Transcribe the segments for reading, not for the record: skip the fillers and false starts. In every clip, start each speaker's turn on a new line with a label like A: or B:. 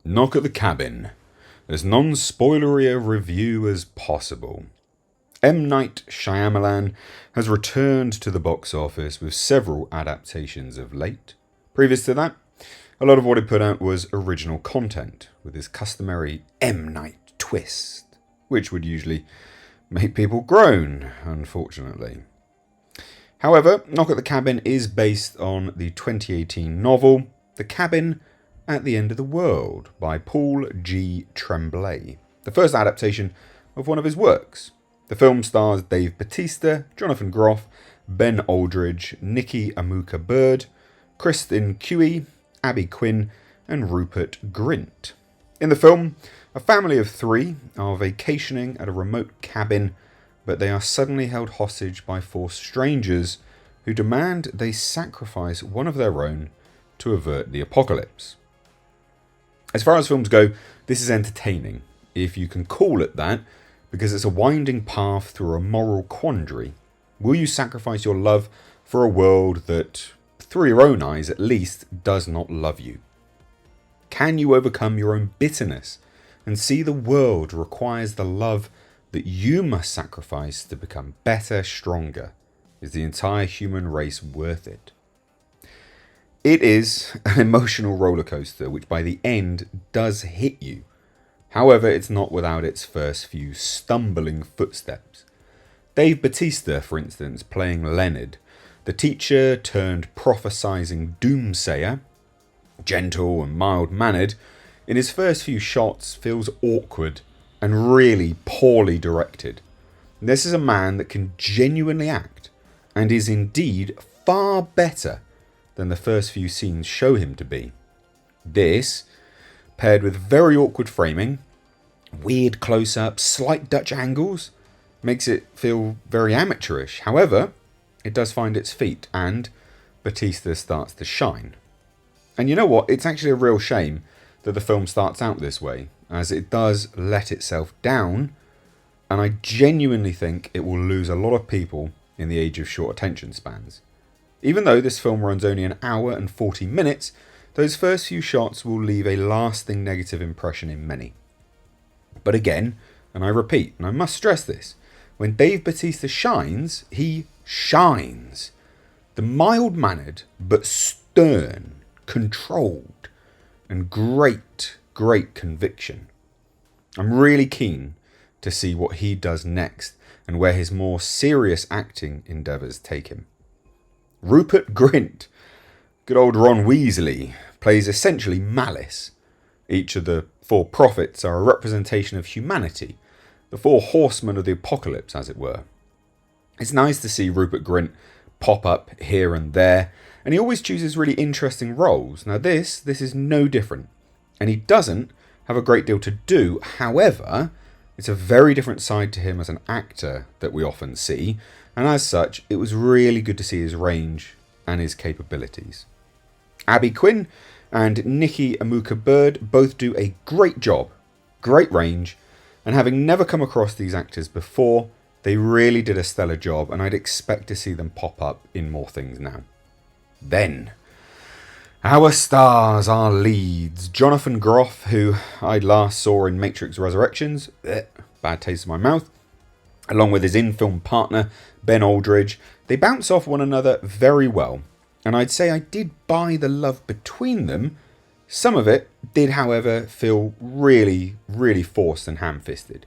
A: Knock at the Cabin, as non-spoilery a review as possible. M. Night Shyamalan has returned to the box office with several adaptations of late. Previous to that, a lot of what he put out was original content, with his customary M. Night twist, which would usually make people groan, unfortunately. However, Knock at the Cabin is based on the 2018 novel The Cabin at the End of the World by Paul G. Tremblay, the first adaptation of one of his works. The film stars Dave Bautista, Jonathan Groff, Ben Aldridge, Nikki Amuka Bird, Kristen Cui, Abby Quinn, and Rupert Grint. In the film, a family of three are vacationing at a remote cabin, but they are suddenly held hostage by four strangers who demand they sacrifice one of their own to avert the apocalypse. As far as films go, this is entertaining, if you can call it that, because it's a winding path through a moral quandary. Will you sacrifice your love for a world that, through your own eyes at least, does not love you? Can you overcome your own bitterness and see the world requires the love that you must sacrifice to become better, stronger? Is the entire human race worth it? It is an emotional roller coaster, which by the end does hit you. However, it's not without its first few stumbling footsteps. Dave Bautista, for instance, playing Leonard, the teacher turned prophesizing doomsayer, gentle and mild-mannered, in his first few shots feels awkward and really poorly directed. This is a man that can genuinely act, and is indeed far better than the first few scenes show him to be. This, paired with very awkward framing, weird close-ups, slight Dutch angles, makes it feel very amateurish. However, it does find its feet, and Bautista starts to shine. And you know what? It's actually a real shame that the film starts out this way, as it does let itself down, and I genuinely think it will lose a lot of people in the age of short attention spans. Even though this film runs only an hour and 40 minutes, those first few shots will leave a lasting negative impression in many. But again, and I repeat, and I must stress this, when Dave Bautista shines, he shines. The mild-mannered but stern, controlled, and great conviction. I'm really keen to see what he does next and where his more serious acting endeavours take him. Rupert Grint, good old Ron Weasley, plays essentially Malice. Each of the four prophets are a representation of humanity, the four horsemen of the apocalypse, as it were. It's nice to see Rupert Grint pop up here and there, and he always chooses really interesting roles. Now this is no different, and he doesn't have a great deal to do. However, it's a very different side to him as an actor that we often see, and as such, it was really good to see his range and his capabilities. Abby Quinn and Nikki Amuka Bird both do a great job, great range, and having never come across these actors before, they really did a stellar job, and I'd expect to see them pop up in more things now. Then, our stars, our leads. Jonathan Groff, who I last saw in Matrix Resurrections, bad taste in my mouth, along with his in-film partner, Ben Aldridge. They bounce off one another very well, and I'd say I did buy the love between them. Some of it did, however, feel really forced and ham-fisted.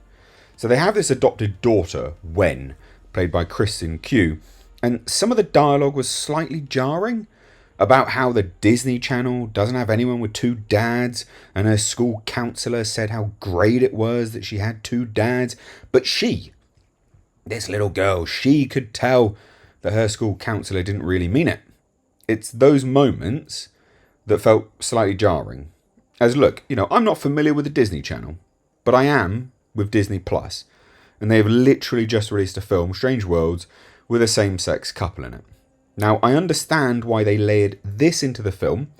A: So they have this adopted daughter, Wen, played by Kristen Cui, and some of the dialogue was slightly jarring about how the Disney Channel doesn't have anyone with two dads, and her school counsellor said how great it was that she had two dads, but this little girl, she could tell that her school counsellor didn't really mean it. It's those moments that felt slightly jarring. As look, I'm not familiar with the Disney Channel, but I am with Disney Plus, and they have literally just released a film, Strange Worlds, with a same-sex couple in it. Now, I understand why they layered this into the film,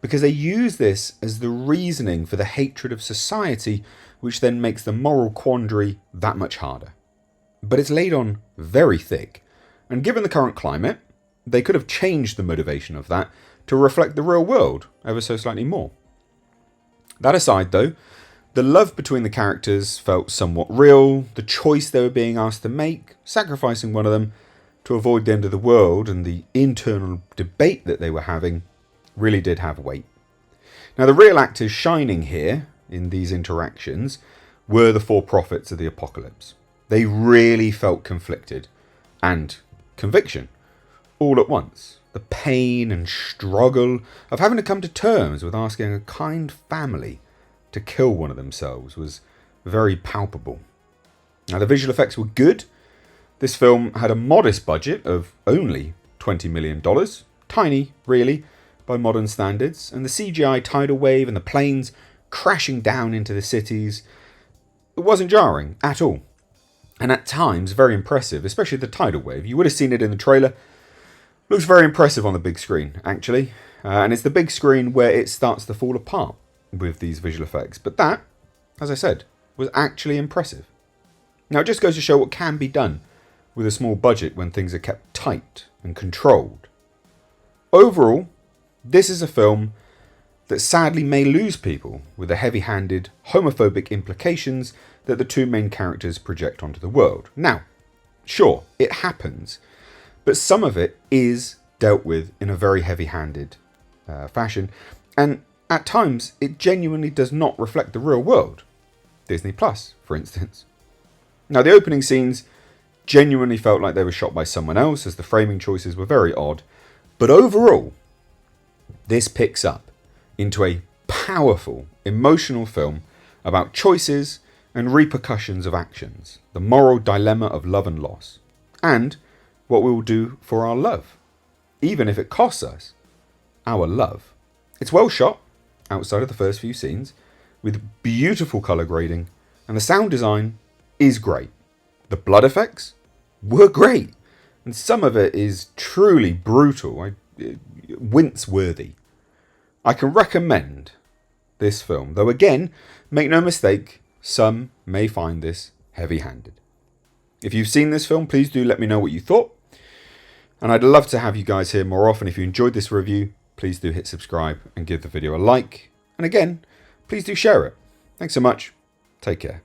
A: because they use this as the reasoning for the hatred of society, which then makes the moral quandary that much harder. But it's laid on very thick, and given the current climate, they could have changed the motivation of that to reflect the real world ever so slightly more. That aside though, the love between the characters felt somewhat real. The choice they were being asked to make, sacrificing one of them to avoid the end of the world, and the internal debate that they were having really did have weight. Now, the real actors shining here in these interactions were the four prophets of the apocalypse. They really felt conflicted and conviction all at once. The pain and struggle of having to come to terms with asking a kind family to kill one of themselves was very palpable. Now, the visual effects were good. This film had a modest budget of only $20 million. Tiny, really, by modern standards. And the CGI tidal wave and the planes crashing down into the cities, it wasn't jarring at all. And at times, very impressive, especially the tidal wave. You would have seen it in the trailer. Looks very impressive on the big screen, actually. And it's the big screen where it starts to fall apart with these visual effects. But that, as I said, was actually impressive. Now, it just goes to show what can be done with a small budget when things are kept tight and controlled. Overall, this is a film that sadly may lose people with the heavy-handed, homophobic implications that the two main characters project onto the world. Now, sure, it happens, but some of it is dealt with in a very heavy-handed fashion, and at times it genuinely does not reflect the real world. Disney Plus, for instance. Now, the opening scenes genuinely felt like they were shot by someone else, as the framing choices were very odd, but overall, this picks up into a powerful, emotional film about choices and repercussions of actions, the moral dilemma of love and loss, and what we will do for our love, even if it costs us our love. It's well shot, outside of the first few scenes, with beautiful colour grading, and the sound design is great. The blood effects were great, and some of it is truly brutal, wince-worthy. I can recommend this film, though again, make no mistake, some may find this heavy-handed. If you've seen this film, please do let me know what you thought, and I'd love to have you guys here more often. If you enjoyed this review, please do hit subscribe and give the video a like, and again, please do share it. Thanks so much. Take care.